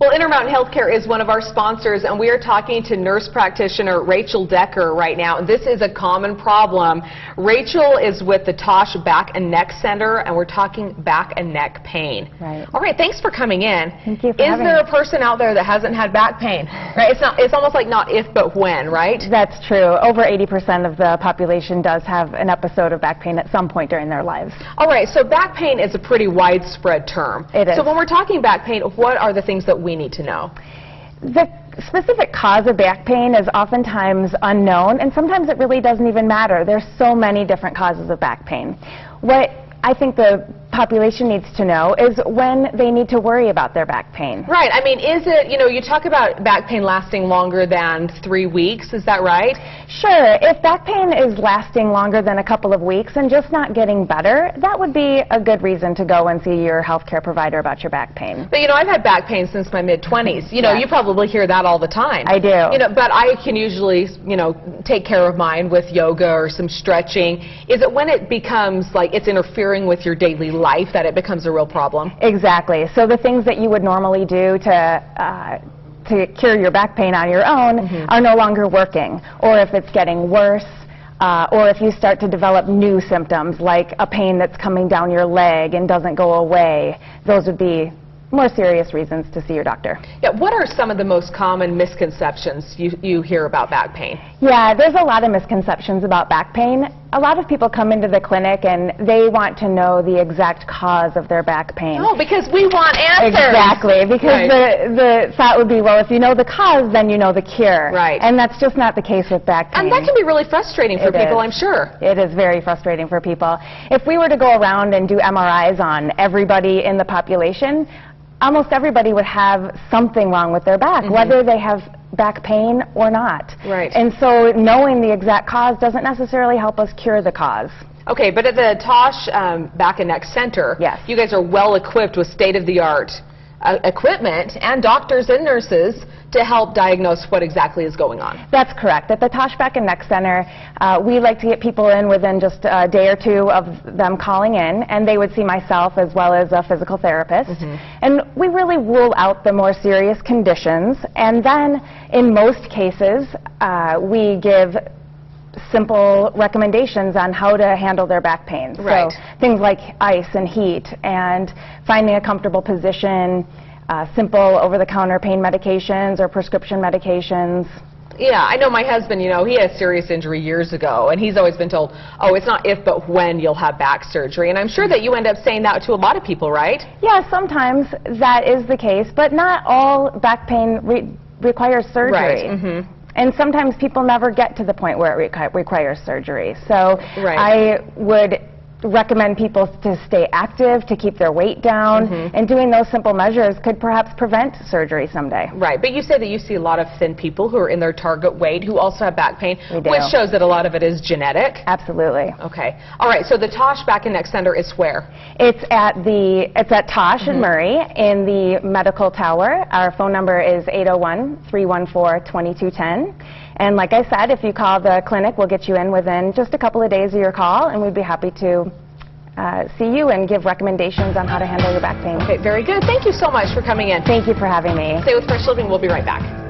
Well, Intermountain Healthcare is one of our sponsors, and we are talking to nurse practitioner Rachel Decker right now. This is a common problem. Rachel is with the TOSH Back and Neck Center, and we're talking back and neck pain. Right. All right, thanks for coming in. Thank you for having me. Is there a person out there that hasn't had back pain? Right? It's almost like not if, but when, right? That's true. Over 80% of the population does have an episode of back pain at some point during their lives. All right, so back pain is a pretty widespread term. It is. So when we're talking back pain, what are the things that we need to know? The specific cause of back pain is oftentimes unknown, and sometimes it really doesn't even matter. There's so many different causes of back pain. What I think the population needs to know is when they need to worry about their back pain. Right. I mean, is it, you talk about back pain lasting longer than 3 weeks, is that right? Sure. If back pain is lasting longer than a couple of weeks and just not getting better, that would be a good reason to go and see your healthcare provider about your back pain. But, I've had back pain since my mid-20s. Yeah. You probably hear that all the time. I do. But I can usually, take care of mine with yoga or some stretching. Is it when it becomes like it's interfering with your daily life that it becomes a real problem? Exactly. So the things that you would normally do to cure your back pain on your own are no longer working. Or if it's getting worse, or if you start to develop new symptoms like a pain that's coming down your leg and doesn't go away, those would be more serious reasons to see your doctor. Yeah, what are some of the most common misconceptions you hear about back pain? Yeah, there's a lot of misconceptions about back pain. A lot of people come into the clinic and they want to know the exact cause of their back pain. Oh, because we want answers. Exactly, because right. the thought would be, well, if you know the cause, then you know the cure. Right. And that's just not the case with back pain. And that can be really frustrating for people, I'm sure. It is very frustrating for people. If we were to go around and do MRIs on everybody in the population, almost everybody would have something wrong with their back, whether they have back pain or not. Right. And so knowing the exact cause doesn't necessarily help us cure the cause. Okay, but at the TOSH Back and Neck Center, yes, you guys are well equipped with state-of-the-art equipment and doctors and nurses to help diagnose what exactly is going on. That's correct. At the TOSH Back and Neck Center, we like to get people in within just a day or two of them calling in, and they would see myself as well as a physical therapist. And we really rule out the more serious conditions, and then in most cases, we give simple recommendations on how to handle their back pain. Right. So things like ice and heat and finding a comfortable position, simple over-the-counter pain medications or prescription medications. Yeah, I know my husband, he had a serious injury years ago, and he's always been told, oh, it's not if but when you'll have back surgery. And I'm sure that you end up saying that to a lot of people, right? Yeah, sometimes that is the case, but not all back pain requires surgery. Right. And sometimes people never get to the point where it requires surgery. So right. I would recommend people to stay active, to keep their weight down, and doing those simple measures could perhaps prevent surgery someday. Right, but you say that you see a lot of thin people who are in their target weight who also have back pain, which shows that a lot of it is genetic. Absolutely. Okay. All right, so the TOSH Back and Neck Center is where? It's at TOSH in Murray in the Medical Tower. Our phone number is 801-314-2210. And like I said, if you call the clinic, we'll get you in within just a couple of days of your call, and we'd be happy to see you and give recommendations on how to handle your back pain. Okay, very good. Thank you so much for coming in. Thank you for having me. Stay with Fresh Living. We'll be right back.